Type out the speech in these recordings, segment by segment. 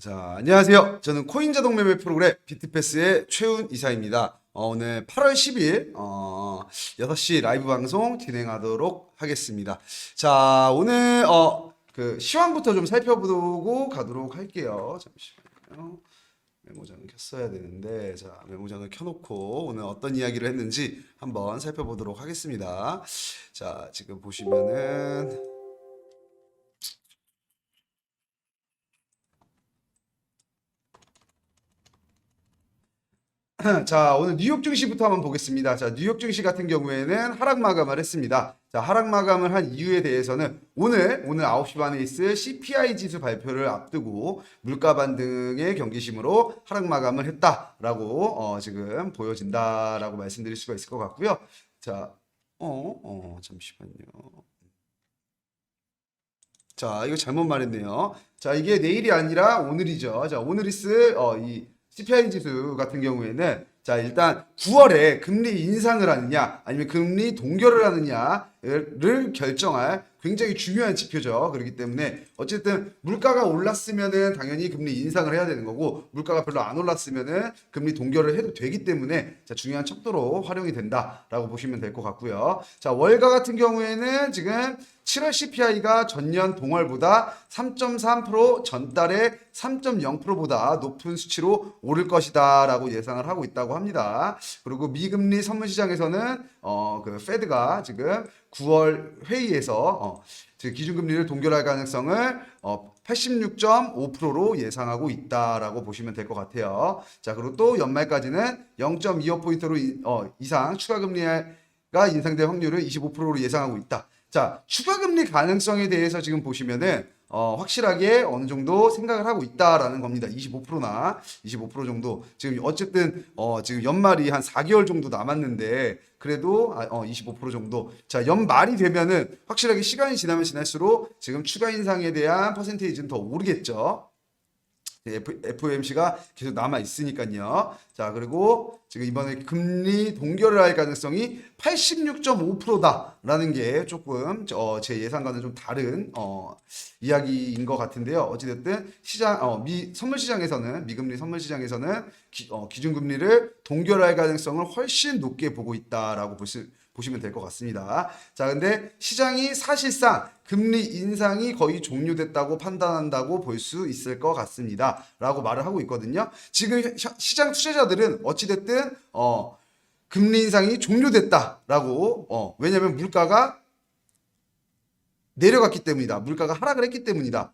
자, 안녕하세요. 저는 코인 자동 매매 프로그램 비트패스의 최훈 이사입니다. 오늘 8월 10일 6시 라이브 방송 진행하도록 하겠습니다. 자, 오늘 그 시황부터 좀 살펴보고 가도록 할게요. 잠시만요. 메모장을 켰어야 되는데, 자, 메모장을 켜놓고 오늘 어떤 이야기를 했는지 한번 살펴보도록 하겠습니다. 자, 지금 보시면은 자, 오늘 뉴욕 증시부터 한번 보겠습니다. 자, 뉴욕 증시 같은 경우에는 하락 마감을 했습니다. 자, 하락 마감을 한 이유에 대해서는 오늘 9시 반에 있을 CPI 지수 발표를 앞두고 물가 반등의 경계심으로 하락 마감을 했다라고 지금 보여진다라고 말씀드릴 수가 있을 것 같고요. 자, 잠시만요. 자, 이거 잘못 말했네요. 자, 이게 내일이 아니라 오늘이죠. 자, 오늘 있을 이 CPI 지수 같은 경우에는 자, 일단 9월에 금리 인상을 하느냐 아니면 금리 동결을 하느냐를 결정할 굉장히 중요한 지표죠. 그렇기 때문에 어쨌든 물가가 올랐으면은 당연히 금리 인상을 해야 되는 거고 물가가 별로 안 올랐으면은 금리 동결을 해도 되기 때문에 자, 중요한 척도로 활용이 된다라고 보시면 될 것 같고요. 자, 월가 같은 경우에는 지금 7월 CPI가 전년 동월보다 3.3% 전달에 3.0%보다 높은 수치로 오를 것이다라고 예상을 하고 있다고 합니다. 그리고 미금리 선물 시장에서는 그 페드가 지금 9월 회의에서 즉 기준금리를 동결할 가능성을 86.5%로 예상하고 있다라고 보시면 될 것 같아요. 자, 그리고 또 연말까지는 0.25포인트로 이상 추가 금리가 인상될 확률을 25%로 예상하고 있다. 자, 추가 금리 가능성에 대해서 지금 보시면은 확실하게 어느 정도 생각을 하고 있다라는 겁니다. 25%나 25% 정도. 지금 어쨌든 지금 연말이 한 4개월 정도 남았는데 그래도 25% 정도. 자, 연말이 되면은 확실하게 시간이 지나면 지날수록 지금 추가 인상에 대한 퍼센테이지는 더 오르겠죠. FOMC가 계속 남아 있으니까요. 자, 그리고 지금 이번에 금리 동결을 할 가능성이 86.5%다라는 게 조금 제 예상과는 좀 다른 이야기인 것 같은데요. 어찌됐든 시장 미 선물 시장에서는 미금리 선물 시장에서는 기준금리를 동결할 가능성을 훨씬 높게 보고 있다라고 보시면 될 것 같습니다. 자, 근데 시장이 사실상 금리 인상이 거의 종료됐다고 판단한다고 볼 수 있을 것 같습니다. 라고 말을 하고 있거든요. 지금 시장 투자자들은 어찌됐든, 금리 인상이 종료됐다라고, 왜냐면 물가가 내려갔기 때문이다. 물가가 하락을 했기 때문이다.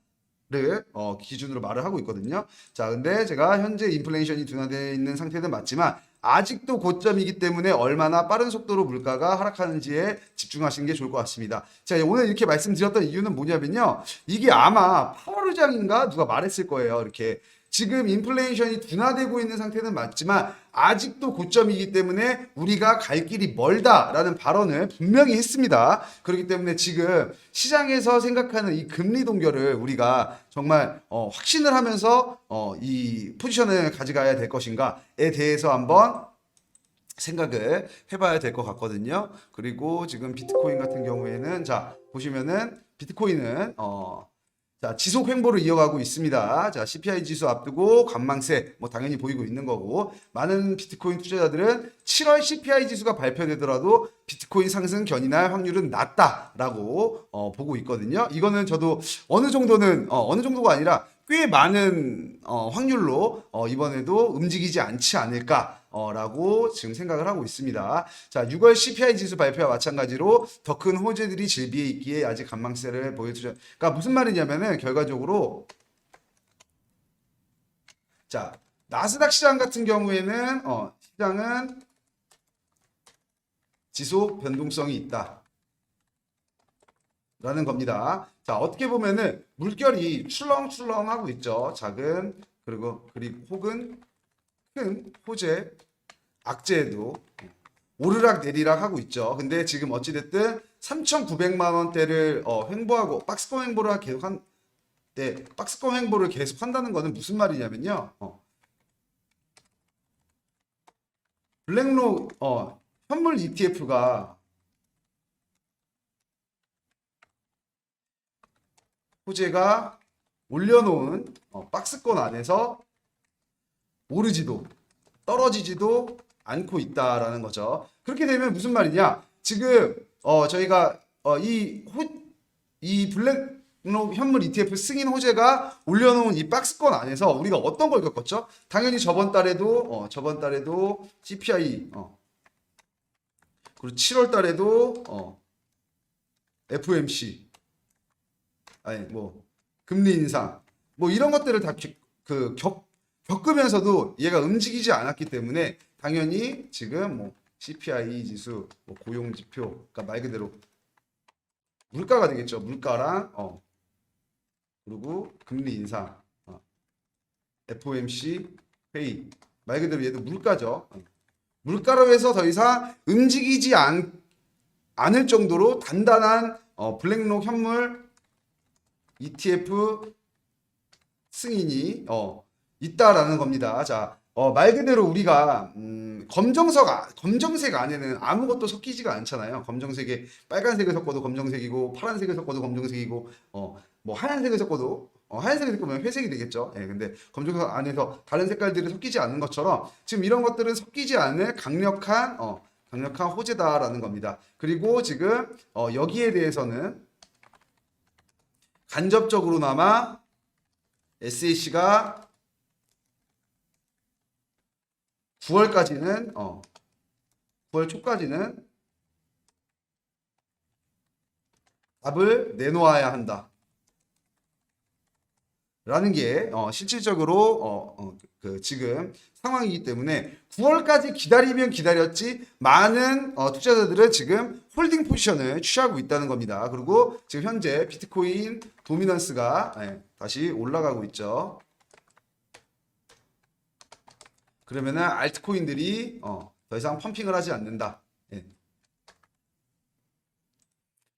를 기준으로 말을 하고 있거든요. 자, 근데 제가 현재 인플레이션이 둔화되어 있는 상태는 맞지만 아직도 고점이기 때문에 얼마나 빠른 속도로 물가가 하락하는지에 집중하시는 게 좋을 것 같습니다. 자, 오늘 이렇게 말씀드렸던 이유는 뭐냐면요. 이게 아마 파월 의장인가 누가 말했을 거예요. 이렇게 지금 인플레이션이 둔화되고 있는 상태는 맞지만 아직도 고점이기 때문에 우리가 갈 길이 멀다라는 발언을 분명히 했습니다. 그렇기 때문에 지금 시장에서 생각하는 이 금리 동결을 우리가 정말 확신을 하면서 이 포지션을 가져가야 될 것인가에 대해서 한번 생각을 해봐야 될 것 같거든요. 그리고 지금 비트코인 같은 경우에는 자 보시면은 비트코인은 자, 지속 횡보를 이어가고 있습니다. 자, CPI 지수 앞두고 관망세 뭐 당연히 보이고 있는 거고 많은 비트코인 투자자들은 7월 CPI 지수가 발표되더라도 비트코인 상승 견인할 확률은 낮다라고 보고 있거든요. 이거는 저도 어느 정도가 아니라 꽤 많은 확률로 이번에도 움직이지 않지 않을까 라고 지금 생각을 하고 있습니다. 자, 6월 CPI 지수 발표와 마찬가지로 더 큰 호재들이 질비해 있기에 아직 관망세를 보여주죠. 그러니까 무슨 말이냐면은 결과적으로 자, 나스닥 시장 같은 경우에는 시장은 지속 변동성이 있다. 라는 겁니다. 자, 어떻게 보면은 물결이 출렁출렁하고 있죠. 작은 그리고 혹은 큰 호재 악재에도 오르락 내리락 하고 있죠. 근데 지금 어찌됐든 3,900만 원대를 횡보하고 박스권 횡보를 계속 박스권 횡보를 계속 한다는 거는 무슨 말이냐면요. 블랙록 현물 ETF가 호재가 올려놓은 박스권 안에서 오르지도 떨어지지도 않고 있다라는 거죠. 그렇게 되면 무슨 말이냐? 지금 저희가 이 블랙록 현물 ETF 승인 호재가 올려놓은 이 박스권 안에서 우리가 어떤 걸 겪었죠? 당연히 저번 달에도 CPI 그리고 7월 달에도 FOMC 아니 뭐 금리 인상 뭐 이런 것들을 다 겪으면서도 얘가 움직이지 않았기 때문에 당연히 지금 뭐 CPI 지수, 뭐 고용 지표, 그러니까 말 그대로 물가가 되겠죠. 물가랑 그리고 금리 인상, FOMC 회의 말 그대로 얘도 물가죠. 물가로 해서 더 이상 움직이지 않을 정도로 단단한 블랙록 현물 ETF 승인이 있다라는 겁니다. 자, 말 그대로 우리가 검정색 안에는 아무것도 섞이지가 않잖아요. 검정색에 빨간색을 섞어도 검정색이고 파란색을 섞어도 검정색이고 뭐 하얀색을 섞어도 하얀색을 섞으면 회색이 되겠죠. 예, 근데 검정색 안에서 다른 색깔들이 섞이지 않는 것처럼 지금 이런 것들은 섞이지 않을 강력한 호재다라는 겁니다. 그리고 지금 여기에 대해서는 간접적으로나마 SAC가 9월까지는 9월 초까지는 답을 내놓아야 한다. 라는 게 실질적으로 지금 상황이기 때문에 9월까지 기다리면 기다렸지 많은 투자자들은 지금 홀딩 포지션을 취하고 있다는 겁니다. 그리고 지금 현재 비트코인 도미넌스가 다시 올라가고 있죠. 그러면은 알트코인들이 더 이상 펌핑을 하지 않는다. 예.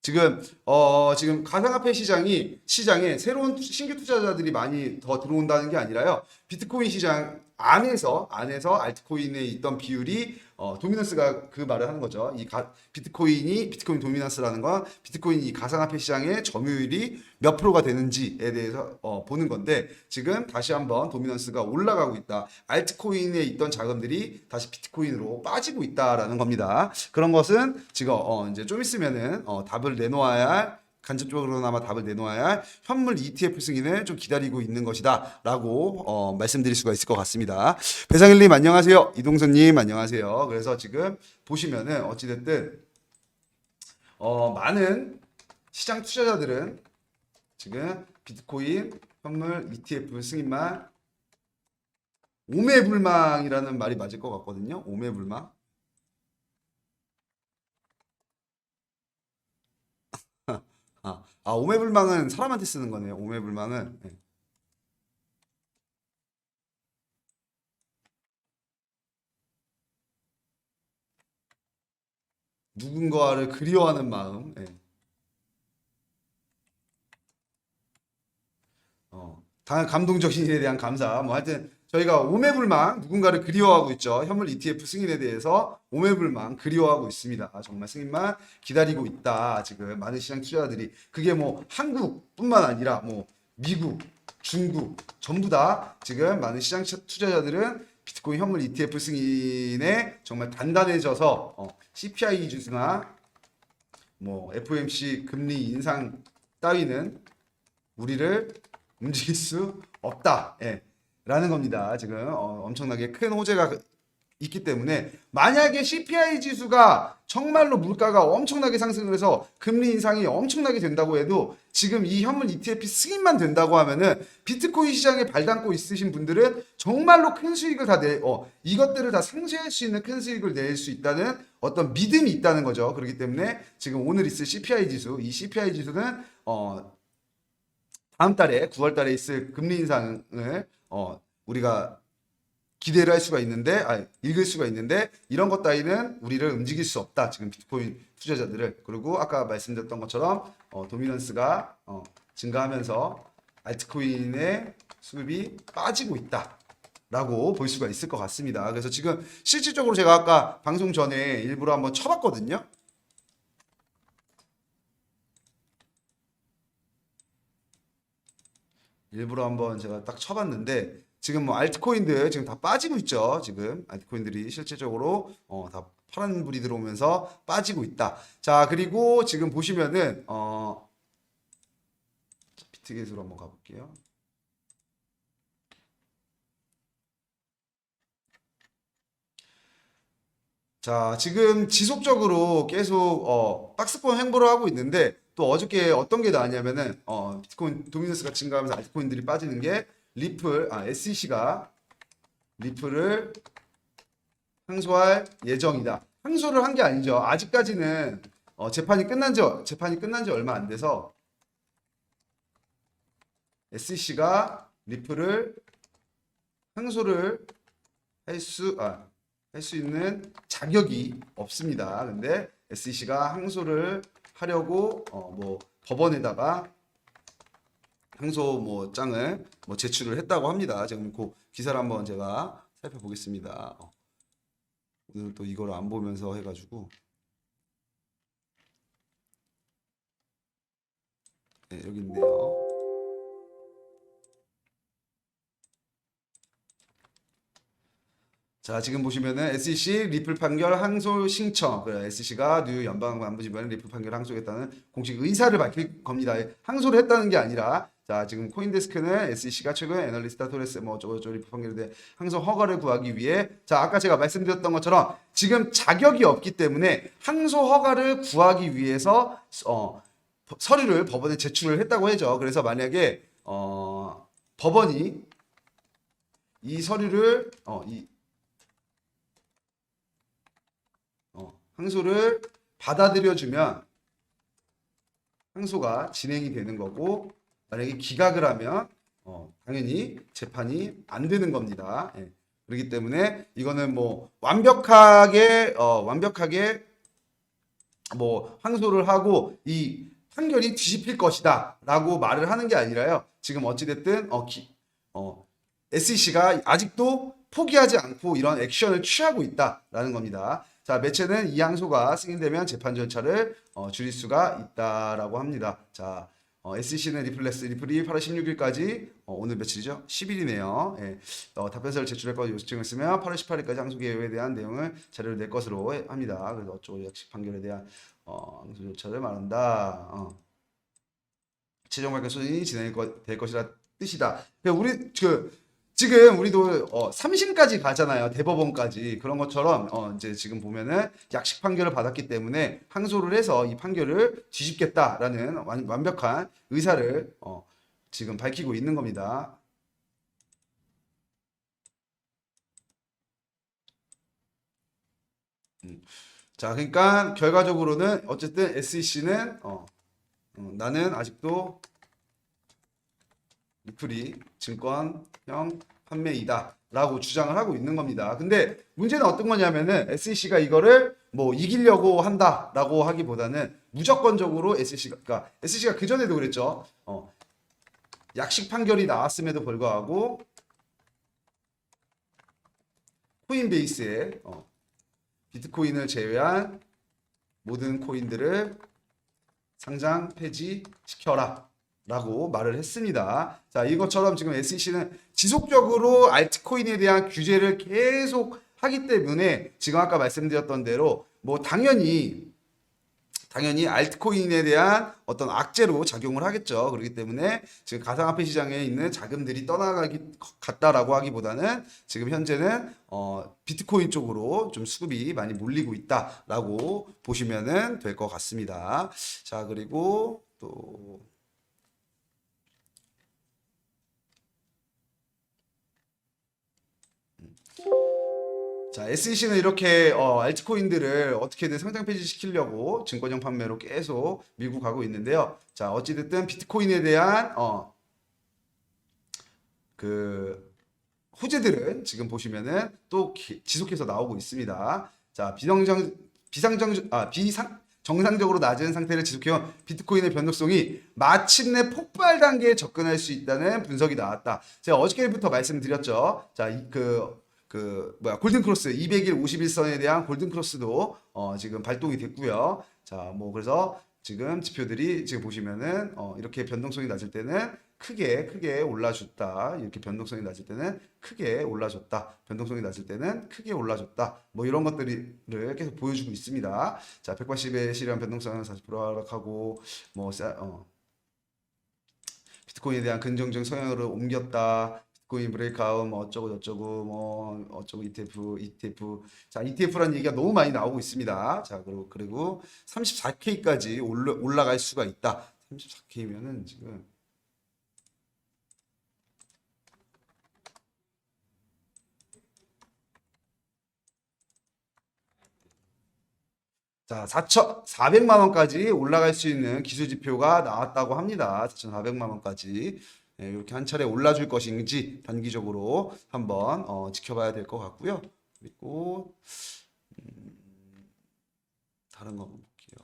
지금 가상화폐 시장에 새로운 신규 투자자들이 많이 더 들어온다는 게 아니라요. 비트코인 시장 안에서 알트코인에 있던 비율이 도미넌스가 그 말을 하는 거죠. 비트코인 도미넌스라는 건 비트코인 이 가상화폐 시장의 점유율이 몇 프로가 되는지에 대해서 보는 건데 지금 다시 한번 도미넌스가 올라가고 있다. 알트코인에 있던 자금들이 다시 비트코인으로 빠지고 있다라는 겁니다. 그런 것은 지금 이제 좀 있으면은 답을 내놓아야 할 간접적으로나마 답을 내놓아야 할 현물 ETF 승인을 좀 기다리고 있는 것이다 라고 말씀드릴 수가 있을 것 같습니다. 배상일님 안녕하세요. 이동선님 안녕하세요. 그래서 지금 보시면은 어찌됐든 많은 시장 투자자들은 지금 비트코인 현물 ETF 승인만 오매불망이라는 말이 맞을 것 같거든요. 오매불망. 오매불망은 사람한테 쓰는 거네요. 오매불망은. 네. 누군가를 그리워하는 마음. 네. 당연 감동적인 일에 대한 감사. 뭐 하여튼 저희가 오매불망 누군가를 그리워하고 있죠. 현물 ETF 승인에 대해서 오매불망 그리워하고 있습니다. 정말 승인만 기다리고 있다. 지금 많은 시장 투자자들이 그게 뭐 한국뿐만 아니라 뭐 미국, 중국 전부 다 지금 많은 시장 투자자들은 비트코인 현물 ETF 승인에 정말 단단해져서 CPI 지수나 뭐 FOMC 금리 인상 따위는 우리를 움직일 수 없다. 예. 라는 겁니다. 지금 엄청나게 큰 호재가 있기 때문에 만약에 CPI 지수가 정말로 물가가 엄청나게 상승을 해서 금리 인상이 엄청나게 된다고 해도 지금 이 현물 ETF 승인만 된다고 하면은 비트코인 시장에 발담고 있으신 분들은 정말로 큰 수익을 이것들을 다 상쇄할 수 있는 큰 수익을 낼 수 있다는 어떤 믿음이 있다는 거죠. 그렇기 때문에 지금 오늘 있을 CPI 지수, 이 CPI 지수는 다음 달에 9월 달에 있을 금리 인상을 우리가 기대를 할 수가 있는데 읽을 수가 있는데 이런 것 따위는 우리를 움직일 수 없다. 지금 비트코인 투자자들을. 그리고 아까 말씀드렸던 것처럼 도미넌스가 증가하면서 알트코인의 수급이 빠지고 있다라고 볼 수가 있을 것 같습니다. 그래서 지금 실질적으로 제가 아까 방송 전에 일부러 한번 쳐봤거든요. 일부러 한번 제가 딱 쳐봤는데 지금 뭐 알트코인들 지금 다 빠지고 있죠. 지금 알트코인들이 실질적으로 다 파란불이 들어오면서 빠지고 있다. 자, 그리고 지금 보시면은 비트겟으로 한번 가볼게요. 자, 지금 지속적으로 계속 박스권 횡보를 하고 있는데 또 어저께 어떤 게 나왔냐면은 비트코인 도미넌스가 증가하면서 알트코인들이 빠지는 게 SEC가 리플을 항소할 예정이다. 항소를 한 게 아니죠. 아직까지는 재판이 끝난 지 얼마 안 돼서 SEC가 리플을 항소를 할 수 있는 자격이 없습니다. 근데 SEC가 항소를 하려고 뭐 법원에다가 항소 뭐 장을 뭐 제출을 했다고 합니다. 지금 그 기사를 한번 제가 살펴보겠습니다. 오늘 또 이걸 안 보면서 해가지고 네, 여기 있네요. 자, 지금 보시면은 SEC 리플 판결 항소 신청. SEC가 뉴욕 연방안보지법에 리플 판결 항소했다는 공식 의사를 밝힐 겁니다. 항소를 했다는 게 아니라 자, 지금 코인데스크는 SEC가 최근 애널리스트 토레스 뭐 어쩌고저쩌고 리플 판결에 대해 항소 허가를 구하기 위해 자, 아까 제가 말씀드렸던 것처럼 지금 자격이 없기 때문에 항소 허가를 구하기 위해서 서류를 법원에 제출을 했다고 하죠. 그래서 만약에 법원이 이 서류를 항소를 받아들여주면 항소가 진행이 되는 거고 만약에 기각을 하면 당연히 재판이 안 되는 겁니다. 예. 그렇기 때문에 이거는 뭐 완벽하게 뭐 항소를 하고 이 판결이 뒤집힐 것이다 라고 말을 하는 게 아니라요. 지금 어찌됐든 SEC가 아직도 포기하지 않고 이런 액션을 취하고 있다라는 겁니다. 자, 매체는 이 항소가 승인되면 재판 절차를 줄일 수가 있다라고 합니다. 자, SEC는 리플이 8월 16일까지 오늘 며칠이죠? 10일이네요. 예, 답변서를 제출할 것을 요청했으면 8월 18일까지 항소 개요에 대한 내용을 자료를 낼 것으로 합니다. 그래서 어쩌고 약식 판결에 대한 항소 절차를 말한다. 최종 판결 소진이 될 것이라 뜻이다. 우리 지금 우리도 3심까지 가잖아요. 대법원까지. 그런 것처럼 이제 지금 보면은 약식 판결을 받았기 때문에 항소를 해서 이 판결을 뒤집겠다라는 완벽한 의사를 지금 밝히고 있는 겁니다. 자, 그러니까 결과적으로는 어쨌든 SEC는 나는 아직도 리플이 증권형 판매이다 라고 주장을 하고 있는 겁니다. 근데 문제는 어떤 거냐면은 SEC가 이거를 뭐 이기려고 한다 라고 하기보다는 무조건적으로 SEC가 그 전에도 그랬죠. 약식 판결이 나왔음에도 불구하고 코인베이스에 비트코인을 제외한 모든 코인들을 상장 폐지시켜라 라고 말을 했습니다. 자, 이것처럼 지금 SEC는 지속적으로 알트코인에 대한 규제를 계속 하기 때문에 지금 아까 말씀드렸던 대로 뭐 당연히 알트코인에 대한 어떤 악재로 작용을 하겠죠. 그렇기 때문에 지금 가상화폐 시장에 있는 자금들이 떠나가기 같다라고 하기보다는 지금 현재는 비트코인 쪽으로 좀 수급이 많이 몰리고 있다라고 보시면은 될 것 같습니다. 자, 그리고 또 자, SEC는 이렇게 알트코인들을 어떻게든 상장 폐지시키려고 증권형 판매로 계속 밀고 가고 있는데요. 자, 어찌됐든 비트코인에 대한 그 호재들은 지금 보시면은 또 지속해서 나오고 있습니다. 자, 정상적으로 낮은 상태를 지속해온 비트코인의 변동성이 마침내 폭발 단계에 접근할 수 있다는 분석이 나왔다. 제가 어저께부터 말씀드렸죠. 자, 골든크로스 200일 51선에 대한 골든크로스도 지금 발동이 됐고요. 자, 뭐 그래서 지금 지표들이 지금 보시면은 이렇게 변동성이 낮을 때는 크게 올라줬다. 이렇게 변동성이 낮을 때는 크게 올라줬다. 변동성이 낮을 때는 크게 올라줬다. 뭐 이런 것들을 계속 보여주고 있습니다. 자, 180의 실현 변동성은 40% 하락하고 뭐 비트코인에 대한 긍정적 성향으로 옮겼다. 비트코인 브레이크아웃 뭐 어쩌고 저쩌고 뭐 어쩌고 ETF 자 ETF라는 얘기가 너무 많이 나오고 있습니다. 자 그리고 34K까지 올라갈 수가 있다. 34K면은 지금 자, 4,400만 원까지 올라갈 수 있는 기술 지표가 나왔다고 합니다. 4,400만 원까지. 네, 이렇게 한 차례 올라줄 것인지 단기적으로 한번 지켜봐야 될 것 같고요. 그리고 다른 거 한번 볼게요.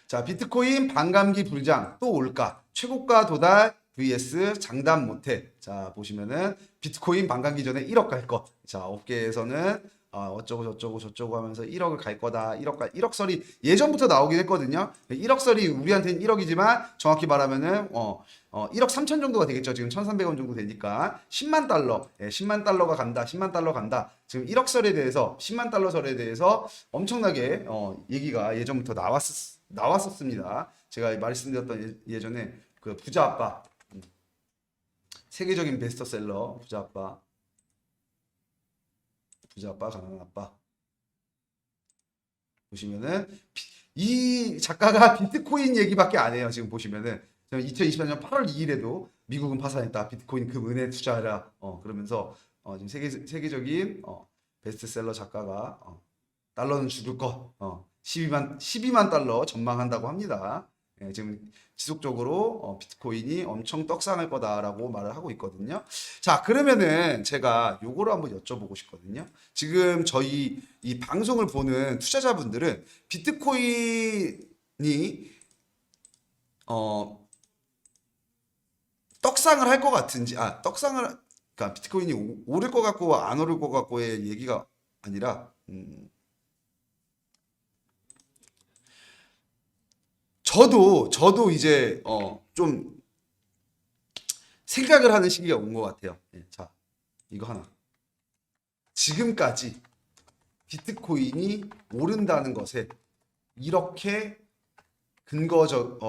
자, 비트코인 반감기 불장 또 올까? 최고가 도달 vs 장담 못해. 자, 보시면은 비트코인 반감기 전에 1억 갈 것. 자, 업계에서는 어쩌고 저쩌고 하면서 1억을 갈 거다. 1억 설이 예전부터 나오긴 했거든요. 1억 설이 우리한테는 1억이지만 정확히 말하면은 1억 3천 정도가 되겠죠. 지금 1,300원 정도 되니까 10만 달러. 예, 10만 달러가 간다. 10만 달러 간다. 지금 1억 설에 대해서 10만 달러 설에 대해서 엄청나게 얘기가 예전부터 나왔었습니다. 제가 말씀드렸던 예전에 그 부자 아빠 세계적인 베스트셀러 부자 아빠 가난한 아빠 보시면은 이 작가가 비트코인 얘기밖에 안 해요. 지금 보시면은 2024년 8월 2일에도 미국은 파산했다. 비트코인 금은에 투자하라. 그러면서 지금 세계적인 베스트셀러 작가가 달러는 죽을 거 12만 달러 전망한다고 합니다. 예, 지금 지속적으로 비트코인이 엄청 떡상할 거다라고 말을 하고 있거든요. 자, 그러면은 제가 요거를 한번 여쭤보고 싶거든요. 지금 저희 이 방송을 보는 투자자분들은 비트코인이 떡상을 할 것 같은지, 그러니까 비트코인이 오를 것 같고 안 오를 것 같고의 얘기가 아니라, 저도 이제 좀 생각을 하는 시기가 온 것 같아요. 예, 자, 이거 하나. 지금까지 비트코인이 오른다는 것에 이렇게 근거가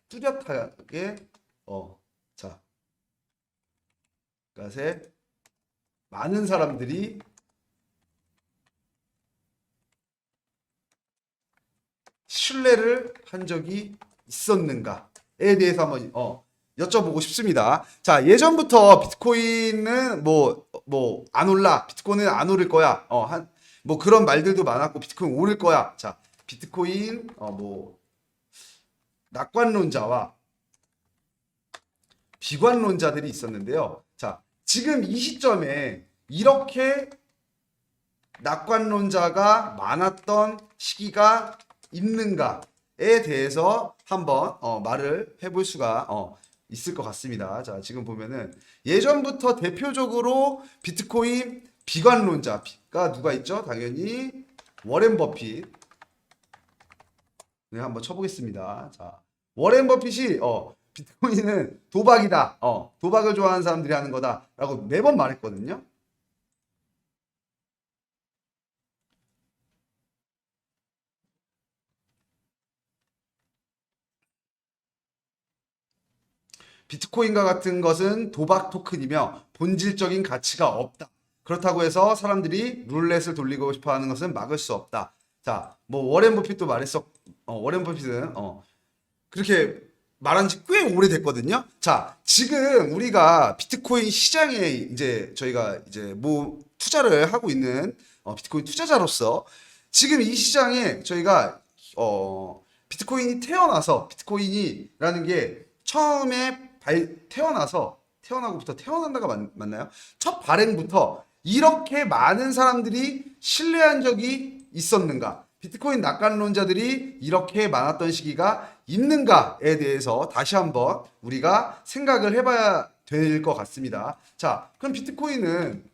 뚜렷하게 자, 그러니까 많은 사람들이 신뢰를 한 적이 있었는가에 대해서 한번 여쭤보고 싶습니다. 자, 예전부터 비트코인은 뭐 안 올라, 비트코인은 안 오를 거야, 뭐 그런 말들도 많았고 비트코인 오를 거야. 자, 비트코인 뭐 낙관론자와 비관론자들이 있었는데요. 자, 지금 이 시점에 이렇게 낙관론자가 많았던 시기가 있는가에 대해서 한번 말을 해볼 수가 있을 것 같습니다. 자, 지금 보면은 예전부터 대표적으로 비트코인 비관론자가 누가 있죠? 당연히 워렌 버핏. 네, 한번 쳐보겠습니다. 자, 워렌 버핏이 비트코인은 도박이다. 도박을 좋아하는 사람들이 하는 거다라고 매번 말했거든요. 비트코인과 같은 것은 도박 토큰이며 본질적인 가치가 없다. 그렇다고 해서 사람들이 룰렛을 돌리고 싶어 하는 것은 막을 수 없다. 자, 뭐 워렌 버핏도 워렌 버핏은 그렇게 말한 지 꽤 오래됐거든요. 자, 지금 우리가 비트코인 시장에 이제 저희가 이제 뭐 투자를 하고 있는 비트코인 투자자로서 지금 이 시장에 저희가 비트코인이 비트코인이라는 게 처음에 태어나고부터 태어난다가 맞나요? 첫 발행부터 이렇게 많은 사람들이 신뢰한 적이 있었는가? 비트코인 낙관론자들이 이렇게 많았던 시기가 있는가에 대해서 다시 한번 우리가 생각을 해봐야 될 것 같습니다. 자, 그럼 비트코인은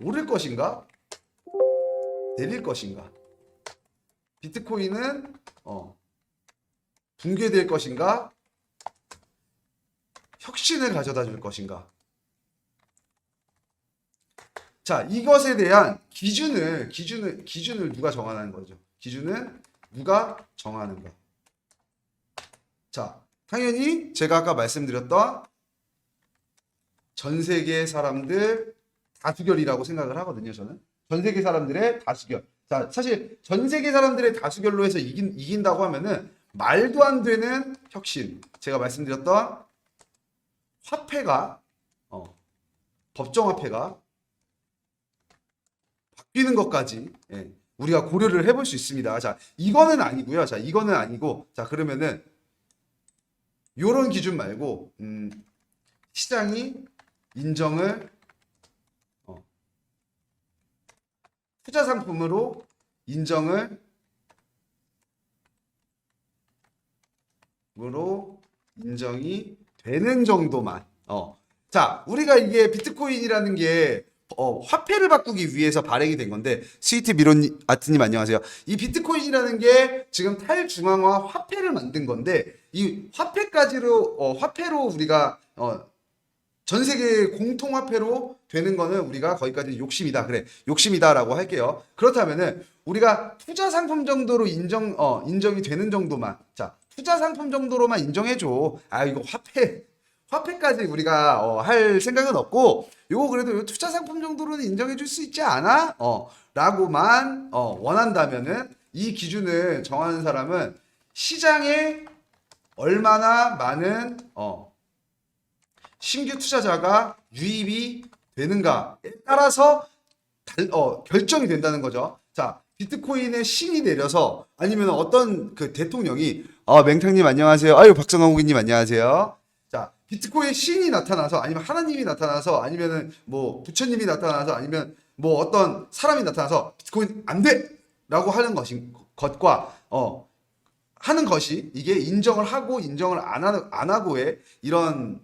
오를 것인가? 내릴 것인가? 비트코인은 붕괴될 것인가? 혁신을 가져다 줄 것인가? 자, 이것에 대한 기준을 누가 정하는 거죠? 기준은 누가 정하는가? 자, 당연히 제가 아까 말씀드렸던 전 세계 사람들 다수결이라고 생각을 하거든요, 저는. 전 세계 사람들의 다수결. 자, 사실 전 세계 사람들의 다수결로 해서 이긴다고 하면은 말도 안 되는 혁신. 제가 말씀드렸던 화폐가 법정화폐가 바뀌는 것까지 우리가 고려를 해볼 수 있습니다. 자, 이거는 아니고요. 자, 이거는 아니고, 자, 그러면은 요런 기준 말고 시장이 인정을 투자 상품으로 인정이 되는 정도만. 자, 우리가 이게 비트코인이라는 게 화폐를 바꾸기 위해서 발행이 된 건데, 스위트 미론 아트님 안녕하세요. 이 비트코인이라는 게 지금 탈중앙화 화폐를 만든 건데, 이 화폐까지로 화폐로 우리가 전 세계 공통화폐로 되는 거는 우리가 거기까지 욕심이다. 그래, 욕심이다라고 할게요. 그렇다면은 우리가 투자 상품 정도로 인정이 되는 정도만, 자, 투자 상품 정도로만 인정해줘. 아, 이거 화폐까지 우리가 할 생각은 없고, 요거 그래도 요 투자 상품 정도로는 인정해줄 수 있지 않아? 라고만 원한다면은 이 기준을 정하는 사람은 시장에 얼마나 많은 신규 투자자가 유입이 되는가에 따라서 결정이 된다는 거죠. 자, 비트코인의 신이 내려서 아니면 어떤 그 대통령이 맹탕님 안녕하세요. 아유, 박성광국님 안녕하세요. 자, 비트코인 신이 나타나서 아니면 하나님이 나타나서 아니면은 뭐 부처님이 나타나서 아니면 뭐 어떤 사람이 나타나서 비트코인 안 돼라고 하는 것과 하는 것이 이게 인정을 하고 인정을 안 하고의 이런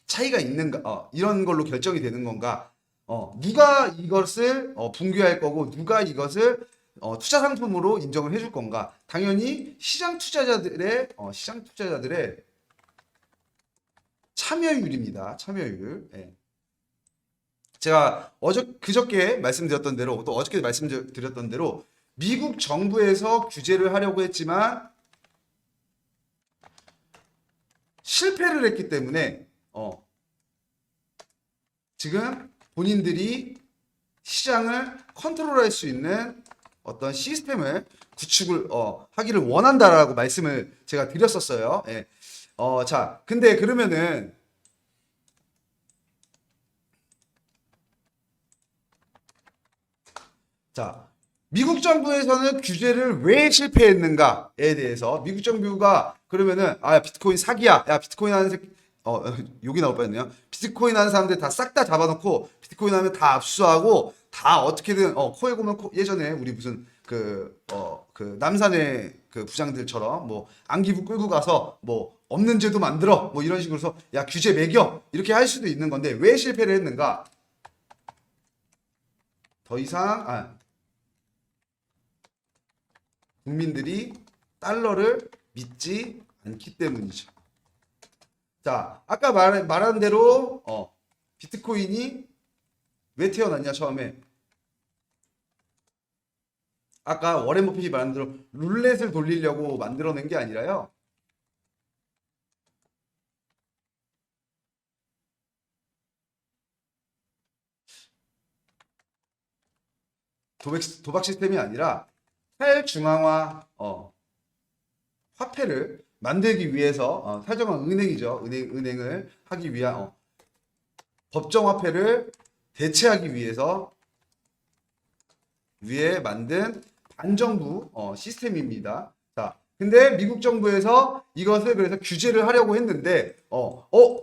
차이가 있는가? 이런 걸로 결정이 되는 건가? 누가 이것을 붕괴할 거고 누가 이것을 투자 상품으로 인정을 해줄 건가? 당연히 시장 투자자들의 참여율입니다. 참여율. 예. 제가 그저께 말씀드렸던 대로 또 어저께 말씀드렸던 대로 미국 정부에서 규제를 하려고 했지만 실패를 했기 때문에 지금 본인들이 시장을 컨트롤할 수 있는 어떤 시스템을 구축을 하기를 원한다라고 말씀을 제가 드렸었어요. 예. 자, 근데 그러면은 자, 미국 정부에서는 규제를 왜 실패했는가에 대해서 미국 정부가 그러면은 비트코인 사기야. 야, 비트코인 하는 새끼 욕이 나올 뻔했네요. 비트코인 하는 사람들 다 싹 다 잡아놓고 비트코인 하면 다 압수하고 다 어떻게든 코에 고면 예전에 우리 무슨 그 남산의 그 부장들처럼 뭐 안기부 끌고 가서 뭐 없는 제도 만들어 뭐 이런 식으로 해서 야 규제 매겨 이렇게 할 수도 있는 건데 왜 실패를 했는가? 더 이상 국민들이 달러를 믿지 않기 때문이죠. 자, 아까 말한 대로 비트코인이 왜 태어났냐 처음에 아까 워렌 버핏이 말한 대로 룰렛을 돌리려고 만들어낸 게 아니라요. 도박 시스템이 아니라 탈중앙화 화폐를 만들기 위해서 탈중앙 은행이죠. 은행을 하기 위한 법정화폐를 대체하기 위해서 위에 만든 반정부 시스템입니다. 자, 근데 미국 정부에서 이것을 그래서 규제를 하려고 했는데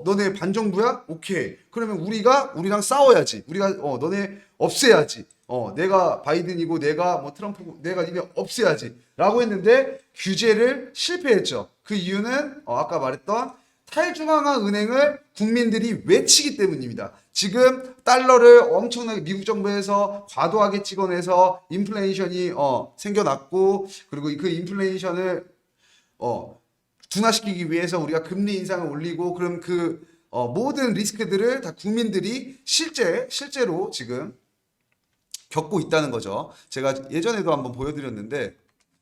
너네 반정부야? 오케이. 그러면 우리랑 싸워야지. 우리가 너네 없애야지. 내가 바이든이고 내가 뭐 트럼프고 내가 니네 없애야지. 라고 했는데 규제를 실패했죠. 그 이유는 아까 말했던 탈중앙화 은행을 국민들이 외치기 때문입니다. 지금 달러를 엄청나게 미국 정부에서 과도하게 찍어내서 인플레이션이 생겨났고, 그리고 그 인플레이션을 둔화시키기 위해서 우리가 금리 인상을 올리고, 그럼 그 모든 리스크들을 다 국민들이 실제로 지금 겪고 있다는 거죠. 제가 예전에도 한번 보여드렸는데,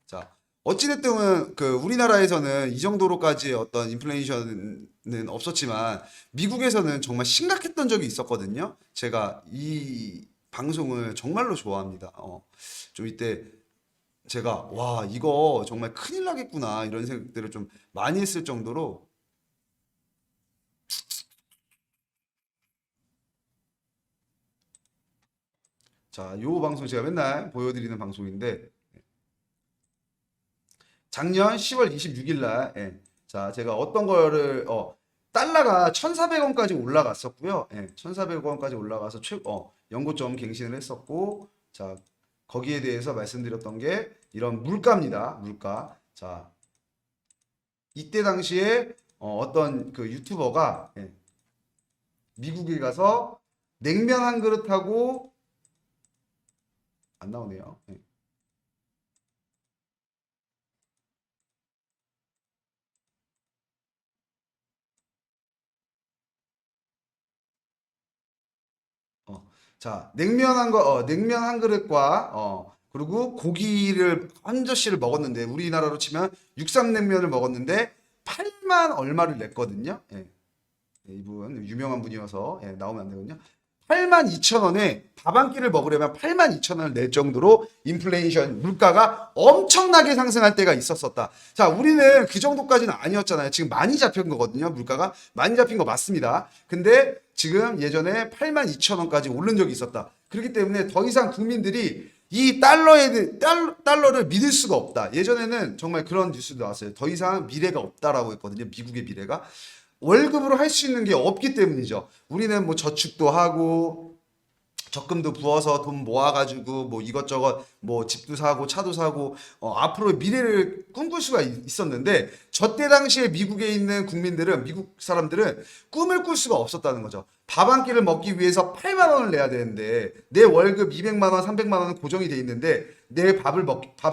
자, 어찌됐든 그 우리나라에서는 이 정도로까지 어떤 인플레이션은 없었지만 미국에서는 정말 심각했던 적이 있었거든요. 제가 이 방송을 정말로 좋아합니다. 좀 이때 제가 와 이거 정말 큰일 나겠구나 이런 생각들을 좀 많이 했을 정도로. 자, 요 방송 제가 맨날 보여드리는 방송인데 작년 10월 26일 날, 자, 제가 어떤 거를, 달러가 1,400원까지 올라갔었고요. 1,400원까지 올라가서 연고점 갱신을 했었고, 자, 거기에 대해서 말씀드렸던 게 이런 물가입니다. 물가. 자, 이때 당시에 어떤 그 유튜버가 미국에 가서 냉면 한 그릇하고 안 나오네요. 자, 냉면 한 그릇과, 그리고 고기를 한 젓씩을 먹었는데, 우리나라로 치면 육삼냉면을 먹었는데, 8만 얼마를 냈거든요. 이분, 유명한 분이어서, 나오면 안 되거든요. 8만 2천 원에 밥 한 끼를 먹으려면 8만 2천 원을 낼 정도로 인플레이션, 물가가 엄청나게 상승할 때가 있었었다. 자, 우리는 그 정도까지는 아니었잖아요. 지금 많이 잡힌 거거든요. 물가가 많이 잡힌 거 맞습니다. 근데 지금 예전에 8만 2천 원까지 오른 적이 있었다. 그렇기 때문에 더 이상 국민들이 이 달러를 믿을 수가 없다. 예전에는 정말 그런 뉴스도 나왔어요. 더 이상 미래가 없다라고 했거든요. 미국의 미래가. 월급으로 할 수 있는 게 없기 때문이죠. 우리는 뭐 저축도 하고 적금도 부어서 돈 모아가지고 뭐 이것저것 뭐 집도 사고 차도 사고 앞으로 미래를 꿈꿀 수가 있었는데 저 때 당시에 미국에 있는 국민들은 미국 사람들은 꿈을 꿀 수가 없었다는 거죠. 밥 한 끼를 먹기 위해서 8만 원을 내야 되는데 내 월급 200만 원, 300만 원은 고정이 돼 있는데 내 밥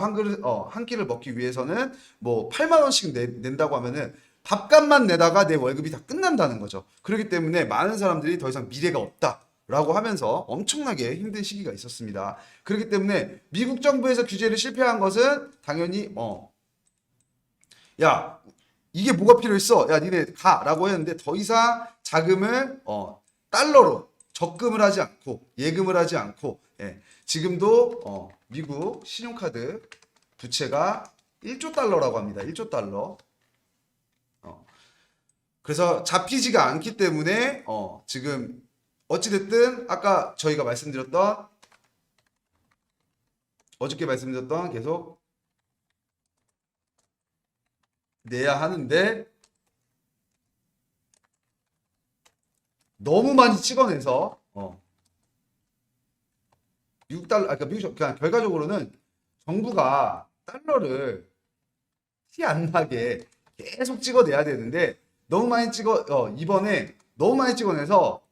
한 그릇 한 끼를 먹기 위해서는 뭐 8만 원씩 낸다고 하면은 밥값만 내다가 내 월급이 다 끝난다는 거죠. 그렇기 때문에 많은 사람들이 더 이상 미래가 없다라고 하면서 엄청나게 힘든 시기가 있었습니다. 그렇기 때문에 미국 정부에서 규제를 실패한 것은 당연히 야 이게 뭐가 필요했어? 야 니네 가라고 했는데 더 이상 자금을 달러로 적금을 하지 않고 예금을 하지 않고 지금도 미국 신용카드 부채가 1조 달러라고 합니다. 1조 달러. 그래서 잡히지가 않기 때문에 지금 어찌됐든 아까 저희가 말씀드렸던 어저께 말씀드렸던 계속 내야 하는데 너무 많이 찍어내서 미국 달러 그러니까 그냥 결과적으로는 정부가 달러를 티 안 나게 계속 찍어내야 되는데 너무 많이 이번에 너무 많이 찍어내서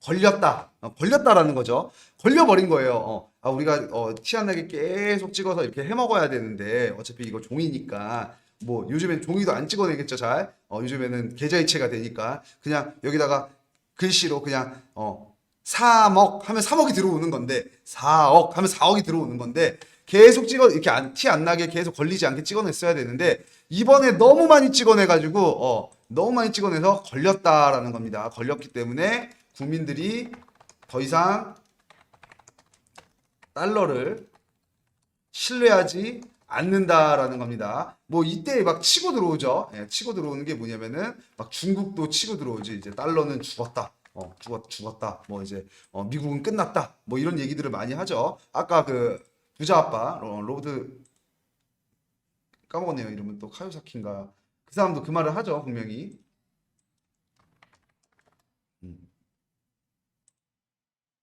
걸렸다라는 거죠. 걸려버린 거예요. 우리가 티 안 나게 계속 찍어서 이렇게 해 먹어야 되는데 어차피 이거 종이니까 뭐 요즘엔 종이도 안 찍어내겠죠. 잘 요즘에는 계좌이체가 되니까 그냥 여기다가 글씨로 그냥 3억 하면 3억이 들어오는 건데 4억 하면 4억이 들어오는 건데 계속 이렇게 티 안 나게 계속 걸리지 않게 찍어냈어야 되는데 이번에 너무 많이 찍어내가지고 너무 많이 찍어내서 걸렸다라는 겁니다. 걸렸기 때문에 국민들이 더 이상 달러를 신뢰하지 않는다라는 겁니다. 뭐 이때 막 치고 들어오죠. 치고 들어오는 게 뭐냐면은 막 중국도 치고 들어오지. 이제 달러는 죽었다. 죽었다. 뭐 이제 미국은 끝났다. 뭐 이런 얘기들을 많이 하죠. 아까 그 부자 아빠 로드 까먹었네요. 이름은 또 카요사키인가. 그 사람도 그 말을 하죠. 분명히.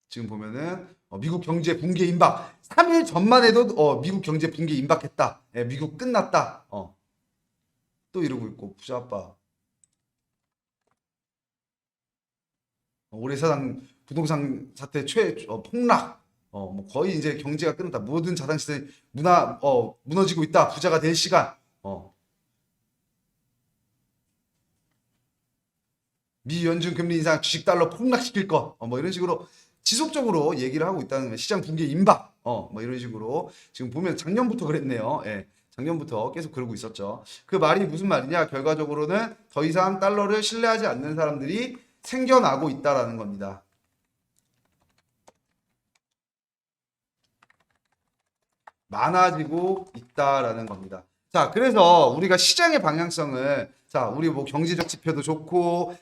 지금 보면은 미국 경제 붕괴 임박. 3일 전만 해도 미국 경제 붕괴 임박했다. 미국 끝났다. 또 이러고 있고 부자 아빠. 올해 사상 부동산 사태 폭락. 뭐 거의 이제 경제가 끝났다. 모든 자산시장이 무너지고 있다. 부자가 될 시간. 미 연준 금리 인상 주식 달러 폭락시킬 거. 뭐 이런 식으로 지속적으로 얘기를 하고 있다는 거예요. 시장 붕괴 임박. 뭐 이런 식으로 지금 보면 작년부터 그랬네요. 예. 작년부터 계속 그러고 있었죠. 그 말이 무슨 말이냐? 결과적으로는 더 이상 달러를 신뢰하지 않는 사람들이 생겨나고 있다라는 겁니다. 많아지고 있다라는 겁니다. 자, 그래서 우리가 시장의 방향성을 우리 뭐 경제적 지표도 좋고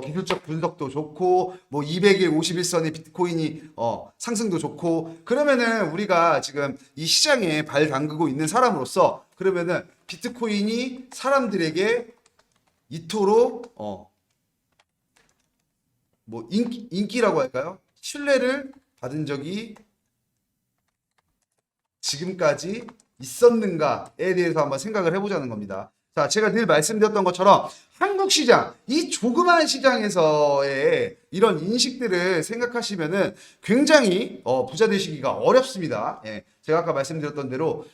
기술적 분석도 좋고 뭐 200일 51선의 비트코인이 상승도 좋고 그러면은 우리가 지금 이 시장에 발 담그고 있는 사람으로서 그러면은 비트코인이 사람들에게 이토록 뭐 인기라고 할까요? 신뢰를 받은 적이 지금까지 있었는가에 대해서 한번 생각을 해보자는 겁니다. 자, 제가 늘 말씀드렸던 것처럼 한국 시장, 이 조그만 시장에서의 이런 인식들을 생각하시면은 굉장히 부자 되시기가 어렵습니다. 예, 제가 아까 말씀드렸던 대로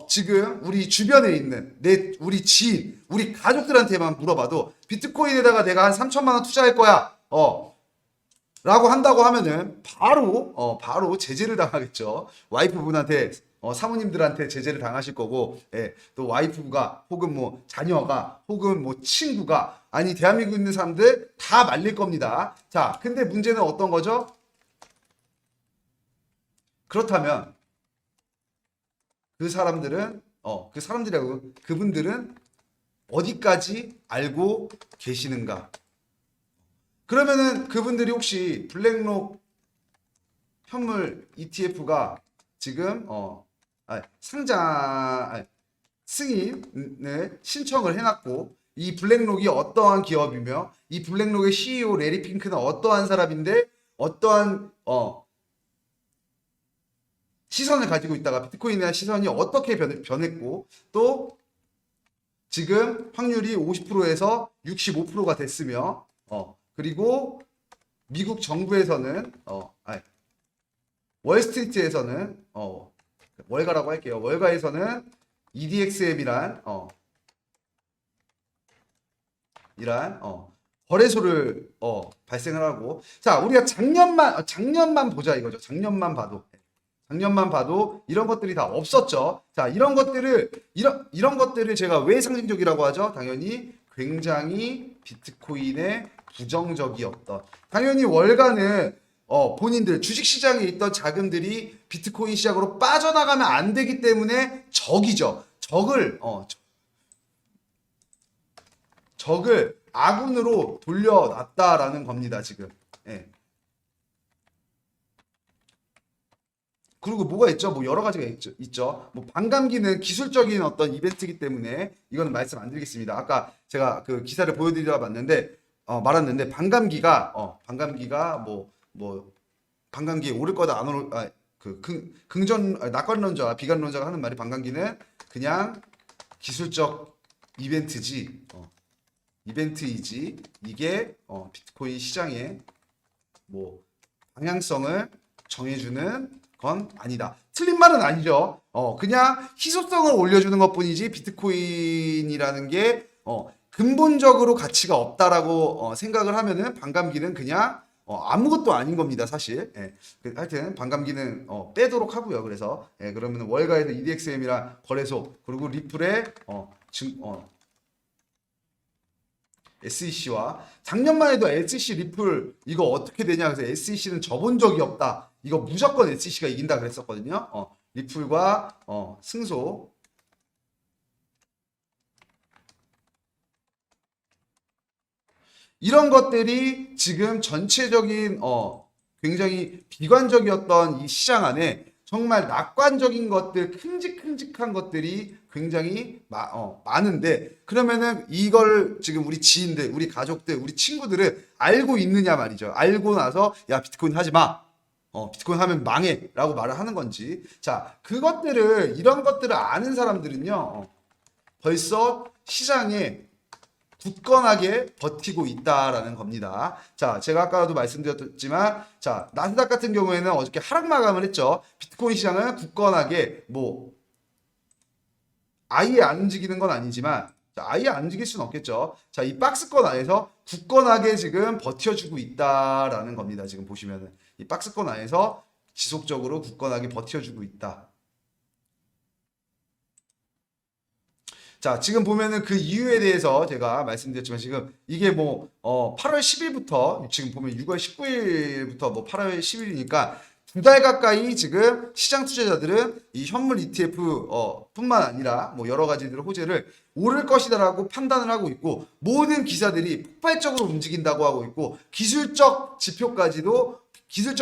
지금 우리 주변에 있는 우리 지인, 우리 가족들한테만 물어봐도 비트코인에다가 내가 한 3천만 원 투자할 거야. 라고 한다고 하면은 바로 제재를 당하겠죠. 와이프분한테 사모님들한테 제재를 당하실 거고, 예, 또 와이프가 혹은 뭐 자녀가 혹은 뭐 친구가 아니 대한민국에 있는 사람들 다 말릴 겁니다. 자, 근데 문제는 어떤 거죠? 그렇다면 그분들은 어디까지 알고 계시는가? 그러면은 그분들이 혹시 블랙록 현물 ETF가 지금 승인을 신청을 해놨고 이 블랙록이 어떠한 기업이며 이 블랙록의 CEO 레리 핑크는 어떠한 사람인데 어떠한 시선을 가지고 있다가 비트코인에 대한 시선이 어떻게 변했고 또 지금 확률이 50%에서 65%가 됐으며 그리고 미국 정부에서는 월스트리트에서는 월가라고 할게요. 월가에서는 EDXM이란 거래소를 발생을 하고 자 우리가 작년만 보자 이거죠. 작년만 봐도 이런 것들이 다 없었죠. 자 이런 것들을 제가 왜 상징적이라고 하죠? 당연히 굉장히 비트코인에 부정적이었던 당연히 월가는 본인들 주식시장에 있던 자금들이 비트코인 시장으로 빠져나가면 안 되기 때문에 적이죠. 적을 아군으로 돌려놨다라는 겁니다. 지금. 예. 그리고 뭐가 있죠? 뭐 여러 가지가 있죠. 뭐 반감기는 기술적인 어떤 이벤트이기 때문에 이거는 말씀 안 드리겠습니다. 아까 제가 그 기사를 보여드려 봤는데 말았는데 반감기가 반감기에 오를 거다 안 오를 낙관론자와 비관론자가 하는 말이 반감기는 그냥 기술적 이벤트이지 이게 비트코인 시장의 뭐 방향성을 정해주는 건 아니다. 틀린 말은 아니죠. 그냥 희소성을 올려주는 것뿐이지 비트코인이라는 게 근본적으로 가치가 없다라고 생각을 하면은 반감기는 그냥 아무것도 아닌 겁니다, 사실. 예. 하여튼 반감기는 빼도록 하고요. 그래서 그러면 월가에서 EDXM이랑 거래소 그리고 리플의 SEC와 작년만 해도 SEC 리플 이거 어떻게 되냐 그래서 SEC는 져본 적이 없다. 이거 무조건 SEC가 이긴다 그랬었거든요. 리플과 승소 이런 것들이 지금 전체적인 굉장히 비관적이었던 이 시장 안에 정말 낙관적인 것들, 큼직큼직한 것들이 굉장히 많은데 그러면은 이걸 지금 우리 지인들, 우리 가족들, 우리 친구들은 알고 있느냐 말이죠. 알고 나서 야 비트코인 하지 마. 비트코인 하면 망해 라고 말을 하는 건지 자 이런 것들을 아는 사람들은요 벌써 시장에 굳건하게 버티고 있다라는 겁니다. 자, 제가 아까도 말씀드렸지만, 자, 나스닥 같은 경우에는 어저께 하락 마감을 했죠. 비트코인 시장은 굳건하게 아예 안 움직이는 건 아니지만, 자, 아예 안 움직일 수는 없겠죠. 자, 이 박스권 안에서 굳건하게 지금 버텨주고 있다라는 겁니다. 지금 보시면은 이 박스권 안에서 지속적으로 굳건하게 버텨주고 있다. 자, 지금 보면은 그 이유에 대해서 제가 말씀드렸지만 지금 이게 8월 10일부터 지금 보면 6월 19일부터 8월 10일이니까 2달 가까이 지금 시장 투자자들은 이 현물 ETF 뿐만 아니라 여러 가지들 호재를 오를 것이다라고 판단을 하고 있고 모든 기사들이 폭발적으로 움직인다고 하고 있고 기술적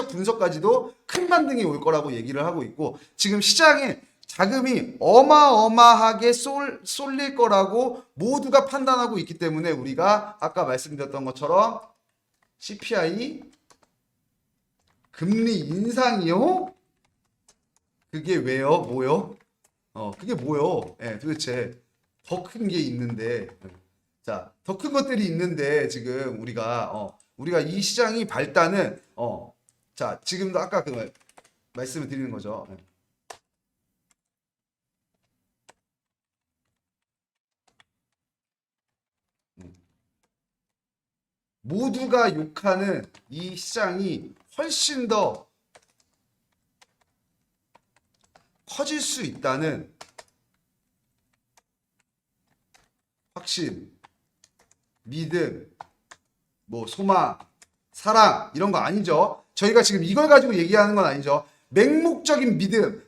분석까지도 큰 반등이 올 거라고 얘기를 하고 있고 지금 시장에 자금이 어마어마하게 쏠릴 거라고 모두가 판단하고 있기 때문에 우리가 아까 말씀드렸던 것처럼 CPI 금리 인상이요? 그게 왜요? 뭐요? 그게 뭐요? 예, 도대체 더 큰 게 있는데, 자, 더 큰 것들이 있는데 지금 우리가 이 시장이 발단은 자, 지금도 아까 그 말씀을 드리는 거죠. 모두가 욕하는 이 시장이 훨씬 더 커질 수 있다는 확신, 믿음, 소망, 사랑 이런 거 아니죠. 저희가 지금 이걸 가지고 얘기하는 건 아니죠. 맹목적인 믿음,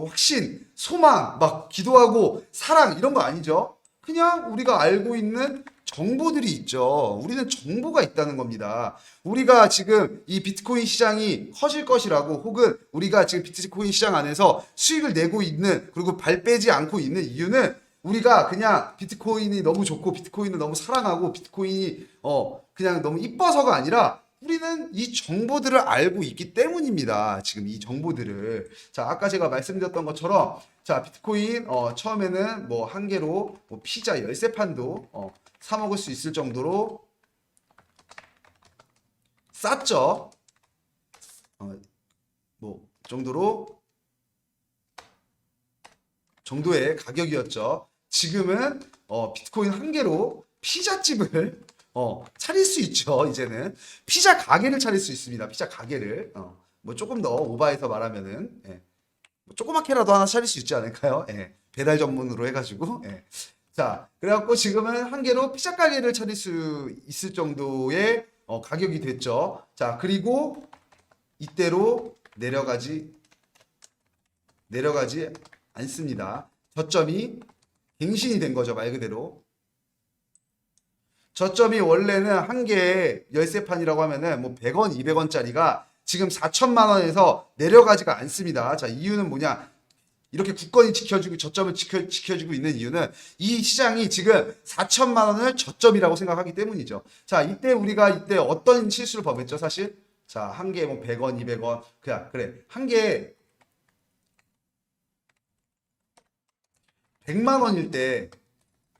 확신, 소망, 기도하고 사랑 이런 거 아니죠. 그냥 우리가 알고 있는 정보들이 있죠. 우리는 정보가 있다는 겁니다. 우리가 지금 이 비트코인 시장이 커질 것이라고 혹은 우리가 지금 비트코인 시장 안에서 수익을 내고 있는 그리고 발 빼지 않고 있는 이유는 우리가 그냥 비트코인이 너무 좋고 비트코인을 너무 사랑하고 비트코인이 그냥 너무 이뻐서가 아니라 우리는 이 정보들을 알고 있기 때문입니다. 지금 이 정보들을. 자, 아까 제가 말씀드렸던 것처럼 자, 비트코인 처음에는 한 개로 피자 열쇠판도 사 먹을 수 있을 정도로 쌌죠. 정도의 가격이었죠. 지금은 비트코인 한 개로 피자집을 차릴 수 있죠. 이제는 피자 가게를 차릴 수 있습니다. 피자 가게를 조금 더 오바해서 말하면은 조그맣게라도 하나 차릴 수 있지 않을까요? 배달 전문으로 해가지고. 자, 그래갖고 지금은 한 개로 피자 가게를 차릴 수 있을 정도의 가격이 됐죠. 자, 그리고 이때로 내려가지 않습니다. 저점이 갱신이 된 거죠. 말 그대로. 저점이 원래는 한 개의 열쇠판이라고 하면은 100원, 200원짜리가 지금 4천만 원에서 내려가지가 않습니다. 자, 이유는 뭐냐? 이렇게 굳건히 지켜주고 저점을 지켜주고 있는 이유는 이 시장이 지금 4천만 원을 저점이라고 생각하기 때문이죠. 자, 우리가 이때 어떤 실수를 범했죠, 사실? 자, 한 개 100원, 200원. 그래. 한 개 100만 원일 때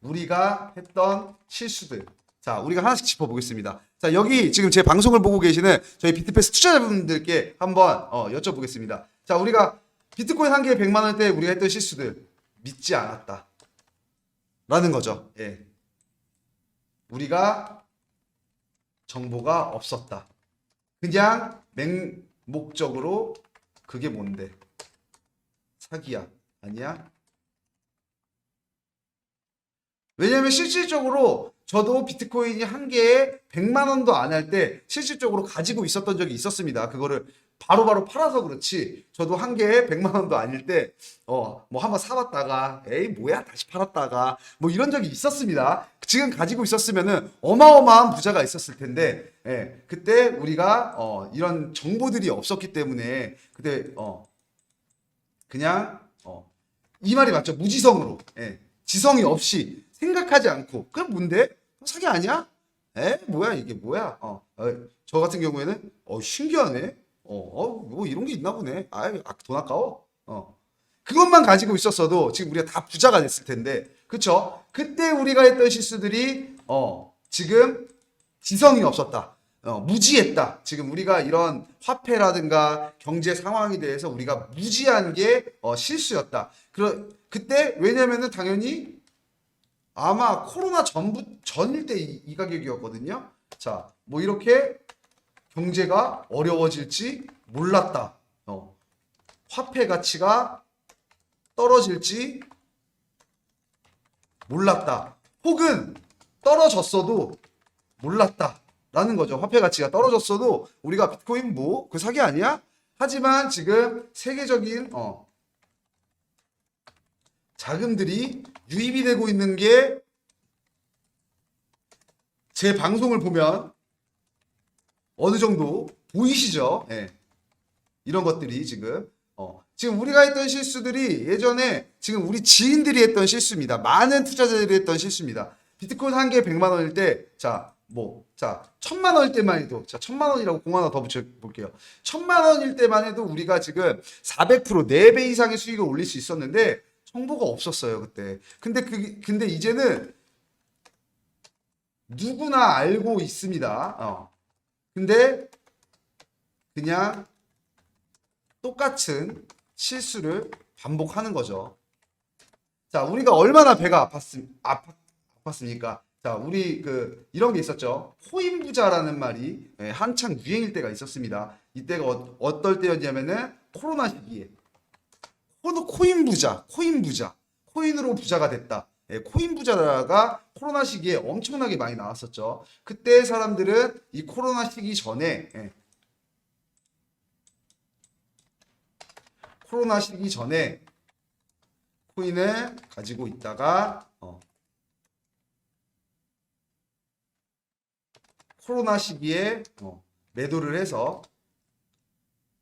우리가 했던 실수들. 자, 우리가 하나씩 짚어보겠습니다. 자, 여기 지금 제 방송을 보고 계시는 저희 비트패스 투자자분들께 한번 여쭤보겠습니다. 자, 우리가 비트코인 한 개에 100만 원 때 우리가 했던 실수들 믿지 않았다 라는 거죠. 예. 우리가 정보가 없었다. 그냥 맹목적으로 그게 뭔데? 사기야. 아니야? 왜냐면 실질적으로 저도 비트코인이 한 개에 100만 원도 안 할 때 실질적으로 가지고 있었던 적이 있었습니다. 그거를 바로바로 팔아서 그렇지 저도 한 개에 100만 원도 아닐 때 한번 사봤다가 에이 뭐야 다시 팔았다가 이런 적이 있었습니다. 지금 가지고 있었으면은 어마어마한 부자가 있었을 텐데 그때 우리가 이런 정보들이 없었기 때문에 그때 그냥 이 말이 맞죠. 무지성으로 지성이 없이 생각하지 않고 그럼 뭔데? 사기 아니야? 뭐야 이게 뭐야? 저 같은 경우에는 신기하네. 이런 게 있나 보네. 돈 아까워. 그것만 가지고 있었어도 지금 우리가 다 부자가 됐을 텐데 그쵸? 그때 우리가 했던 실수들이 지금 지성이 없었다. 무지했다. 지금 우리가 이런 화폐라든가 경제 상황에 대해서 우리가 무지한 게 실수였다. 그때 왜냐면은 당연히 아마 코로나 전일 때 이 가격이었거든요. 자, 뭐 이렇게 경제가 어려워질지 몰랐다. 화폐 가치가 떨어질지 몰랐다. 혹은 떨어졌어도 몰랐다. 라는 거죠. 화폐 가치가 떨어졌어도 우리가 비트코인 뭐 그 사기 아니야? 하지만 지금 세계적인 자금들이 유입이 되고 있는 게 제 방송을 보면 어느 정도 보이시죠? 예. 이런 것들이 지금 우리가 했던 실수들이 예전에 지금 우리 지인들이 했던 실수입니다. 많은 투자자들이 했던 실수입니다. 비트코인 한 개에 100만 원일 때, 자, 1000만 원일 때만 해도, 1000만 원이라고 공 하나 더 붙여볼게요. 1000만 원일 때만 해도 우리가 지금 400%, 4배 이상의 수익을 올릴 수 있었는데, 정보가 없었어요, 그때. 근데 이제는 누구나 알고 있습니다. 근데 그냥 똑같은 실수를 반복하는 거죠. 자, 우리가 얼마나 배가 아팠습니까? 자, 우리 이런 게 있었죠. 코인 부자라는 말이 한창 유행일 때가 있었습니다. 이때가 어떨 때였냐면은 코로나 시기에 코인 부자, 코인으로 부자가 됐다. 코인 부자가 코로나 시기에 엄청나게 많이 나왔었죠. 그때 사람들은 이 코로나 시기 전에 코인을 가지고 있다가 코로나 시기에 매도를 해서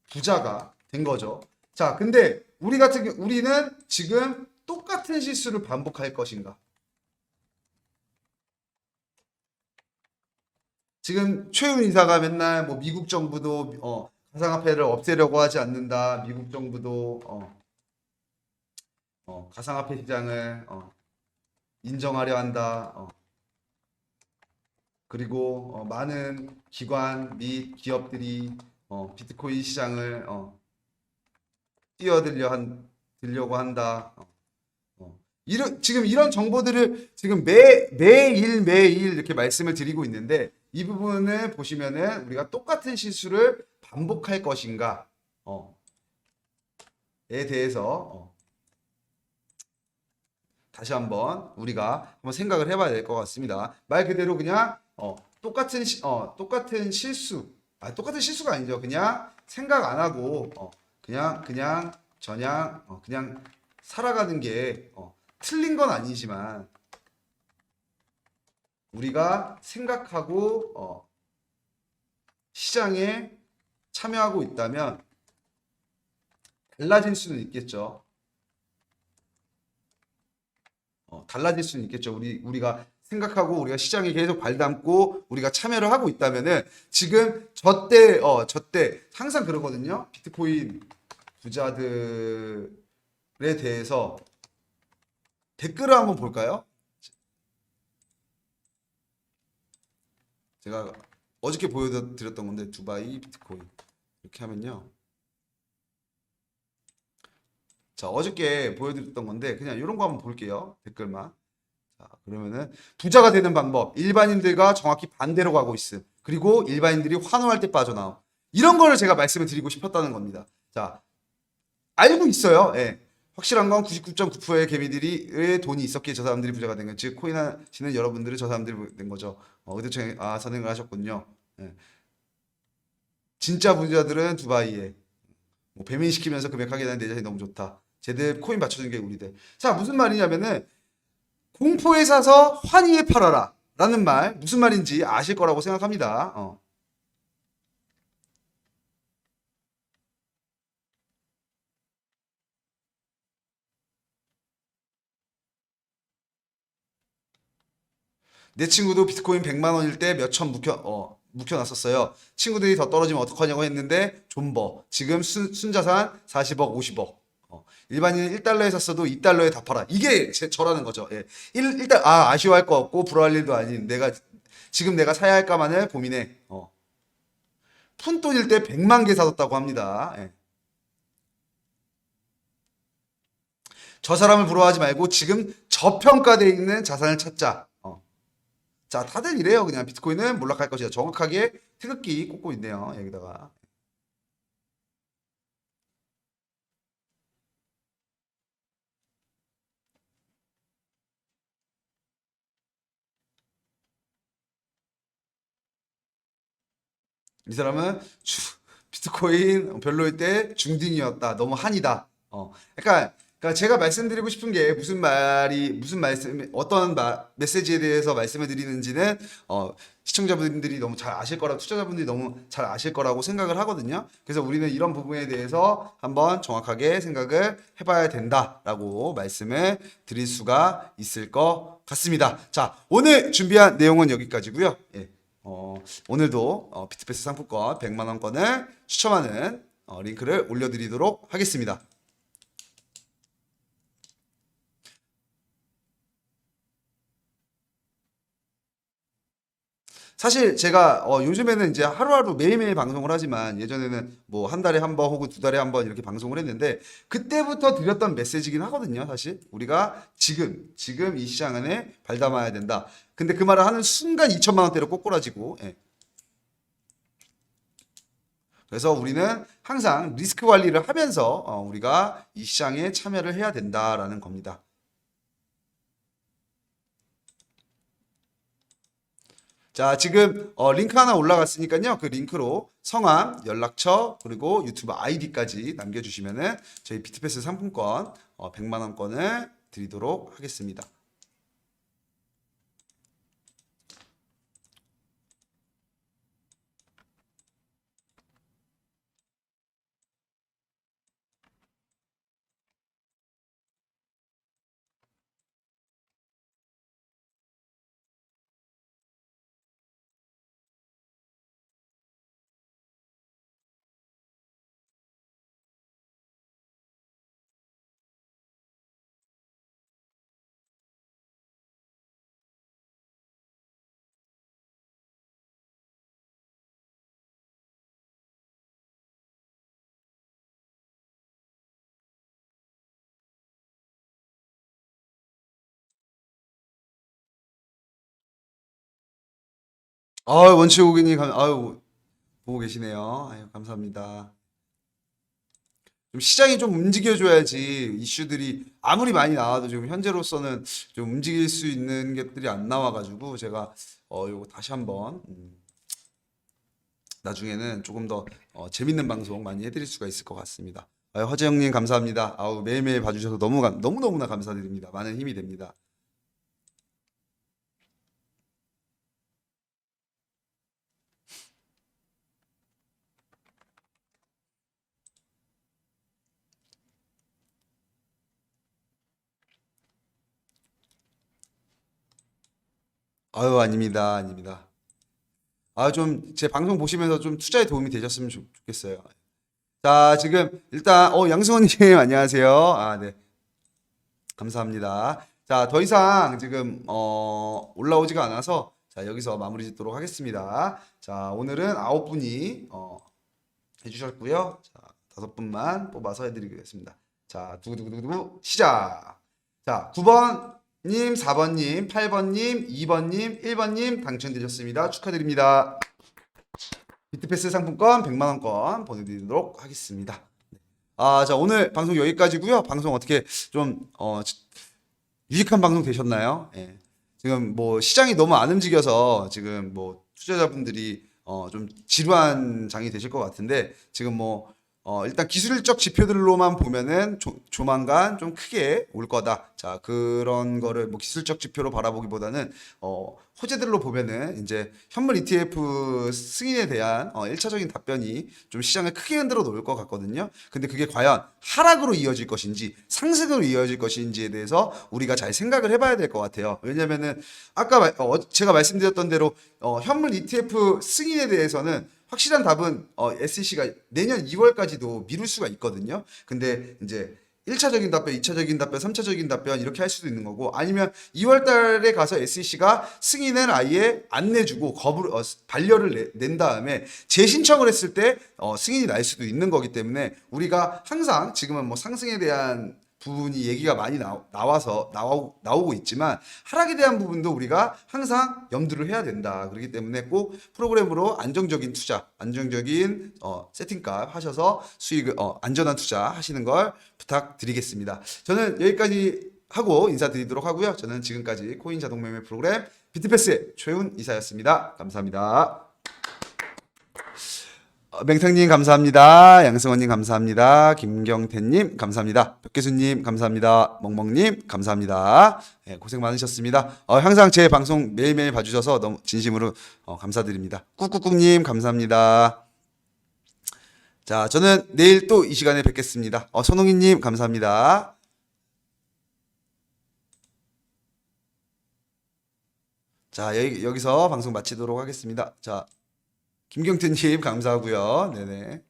부자가 된 거죠. 자, 근데 우리는 지금 똑같은 실수를 반복할 것인가? 지금 최훈 이사가 맨날 뭐 미국 정부도 가상화폐를 없애려고 하지 않는다. 미국 정부도 가상화폐 시장을 인정하려 한다. 그리고 많은 기관 및 기업들이 비트코인 시장을 뛰어들려고 한다. 지금 이런 정보들을 지금 매일 이렇게 말씀을 드리고 있는데 이 부분을 보시면은 우리가 똑같은 실수를 반복할 것인가 에 대해서 다시 우리가 한번 생각을 해봐야 될 것 같습니다. 말 그대로 그냥 똑같은 실수, 똑같은 실수가 아니죠. 그냥 생각 안 하고 그냥 살아가는 게 틀린 건 아니지만 우리가 생각하고 시장에 참여하고 있다면 달라질 수는 있겠죠. 달라질 수는 있겠죠. 우리가 생각하고 우리가 시장에 계속 발담고 우리가 참여를 하고 있다면은 지금 저때 항상 그러거든요. 비트코인 부자들에 대해서 댓글을 한번 볼까요? 제가 어저께 보여드렸던 건데 두바이 비트코인 이렇게 하면요. 자, 어저께 보여드렸던 건데 그냥 이런 거 한번 볼게요. 댓글만. 자, 그러면은 부자가 되는 방법, 일반인들과 정확히 반대로 가고 있음. 그리고 일반인들이 환호할 때 빠져나옴. 이런 거를 제가 말씀을 드리고 싶었다는 겁니다. 자, 알고 있어요. 예. 확실한 건 99.9%의 개미들이 돈이 있었기에 저 사람들이 부자가 된 거죠. 즉 코인 하시는 여러분들은 저 사람들이 된 거죠. 의도청에 선행을 하셨군요. 예. 진짜 부자들은 두바이에 뭐 배민시키면서 금액하게 되는 내 자신이 너무 좋다. 쟤들 코인 받쳐준 게 우리들. 자, 무슨 말이냐면은 공포에 사서 환희에 팔아라 라는 말 무슨 말인지 아실 거라고 생각합니다. 내 친구도 비트코인 100만 원일 때 몇천 묵혀놨었어요. 친구들이 더 떨어지면 어떡하냐고 했는데 존버. 지금 순자산 40억, 50억. 일반인은 1달러에 샀어도 2달러에 다 팔아. 이게 저라는 거죠. 예. 일단 아쉬워할 거 없고 부러워할 일도 아닌 지금 내가 사야 할까만을 고민해. 푼돈일 때 100만 개 사뒀다고 합니다. 예. 저 사람을 부러워하지 말고 지금 저평가되어 있는 자산을 찾자. 자, 다들 이래요. 그냥 비트코인은 몰락할 것이다. 정확하게 태극기 꽂고 있네요. 여기다가. 이 사람은 비트코인 별로일 때 중딩이었다. 너무 한이다. 그러니까 제가 말씀드리고 싶은 게 무슨 말씀, 어떤 메시지에 대해서 말씀을 드리는지는 시청자분들이 너무 잘 아실 거라고, 투자자분들이 너무 잘 아실 거라고 생각을 하거든요. 그래서 우리는 이런 부분에 대해서 한번 정확하게 생각을 해봐야 된다라고 말씀을 드릴 수가 있을 것 같습니다. 자, 오늘 준비한 내용은 여기까지고요. 예. 오늘도 비트패스 상품권 100만 원권을 추첨하는 링크를 올려드리도록 하겠습니다. 사실 제가 요즘에는 이제 하루하루 매일매일 방송을 하지만 예전에는 뭐 한 달에 한 번 혹은 두 달에 한 번 이렇게 방송을 했는데 그때부터 드렸던 메시지긴 하거든요. 사실 우리가 지금 이 시장 안에 발담아야 된다. 근데 그 말을 하는 순간 2천만 원대로 꼬꾸라지고, 예. 그래서 우리는 항상 리스크 관리를 하면서 우리가 이 시장에 참여를 해야 된다라는 겁니다. 자, 지금 링크 하나 올라갔으니까요. 그 링크로 성함, 연락처, 그리고 유튜브 아이디까지 남겨주시면은 저희 비트패스 상품권 100만 원권을 드리도록 하겠습니다. 원치 고객님, 보고 계시네요. 감사합니다. 좀 시장이 좀 움직여줘야지 이슈들이 아무리 많이 나와도 지금 현재로서는 좀 움직일 수 있는 것들이 안 나와가지고 제가 요거 다시 한번 나중에는 조금 더 재밌는 방송 많이 해드릴 수가 있을 것 같습니다. 허재영님 감사합니다. 매일매일 봐주셔서 너무너무나 감사드립니다. 많은 힘이 됩니다. 아닙니다. 아닙니다. 좀 제 방송 보시면서 좀 투자에 도움이 되셨으면 좋겠어요. 자, 지금 일단 양승원님 안녕하세요. 네. 감사합니다. 자, 더 이상 지금 올라오지가 않아서 자, 여기서 마무리 짓도록 하겠습니다. 자, 오늘은 9분이 해주셨고요. 자, 5분만 뽑아서 해드리겠습니다. 자, 두구두구두구 시작. 자, 9번님, 4번님, 8번님, 2번님, 1번님 당첨되셨습니다. 축하드립니다. 비트패스 상품권 100만 원권 보내드리도록 하겠습니다. 자, 오늘 방송 여기까지고요. 방송 어떻게 좀 유익한 방송 되셨나요? 예. 지금 뭐 시장이 너무 안 움직여서 지금 뭐 투자자분들이 좀 지루한 장이 되실 것 같은데 지금 뭐 일단 기술적 지표들로만 보면은 조만간 좀 크게 올 거다. 자, 그런 거를 뭐 기술적 지표로 바라보기보다는 호재들로 보면은 이제 현물 ETF 승인에 대한 1차적인 답변이 좀 시장을 크게 흔들어 놓을 것 같거든요. 근데 그게 과연 하락으로 이어질 것인지 상승으로 이어질 것인지에 대해서 우리가 잘 생각을 해봐야 될 것 같아요. 왜냐면은 아까 제가 말씀드렸던 대로 현물 ETF 승인에 대해서는 확실한 답은 SEC가 내년 2월까지도 미룰 수가 있거든요. 근데 이제 1차적인 답변, 2차적인 답변, 3차적인 답변 이렇게 할 수도 있는 거고 아니면 2월 달에 가서 SEC가 승인을 아예 안 내주고 반려를 낸 다음에 재신청을 했을 때 승인이 날 수도 있는 거기 때문에 우리가 항상 지금은 뭐 상승에 대한 부분이 얘기가 많이 나오고 있지만 하락에 대한 부분도 우리가 항상 염두를 해야 된다. 그렇기 때문에 꼭 프로그램으로 안정적인 투자, 안정적인 세팅값 하셔서 수익을 안전한 투자 하시는 걸 부탁드리겠습니다. 저는 여기까지 하고 인사드리도록 하고요. 저는 지금까지 코인 자동 매매 프로그램 비트패스의 최훈 이사였습니다. 감사합니다. 맹탕님 감사합니다. 양승원님 감사합니다. 김경태님 감사합니다. 벽계수님 감사합니다. 멍멍님 감사합니다. 네, 고생 많으셨습니다. 항상 제 방송 매일매일 봐주셔서 너무 진심으로 감사드립니다. 꾹꾹꾹님 감사합니다. 자, 저는 내일 또 이 시간에 뵙겠습니다. 손홍희님 감사합니다. 자, 여기서 방송 마치도록 하겠습니다. 자, 김경태님 감사하고요. 네네.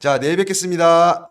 자, 내일 뵙겠습니다.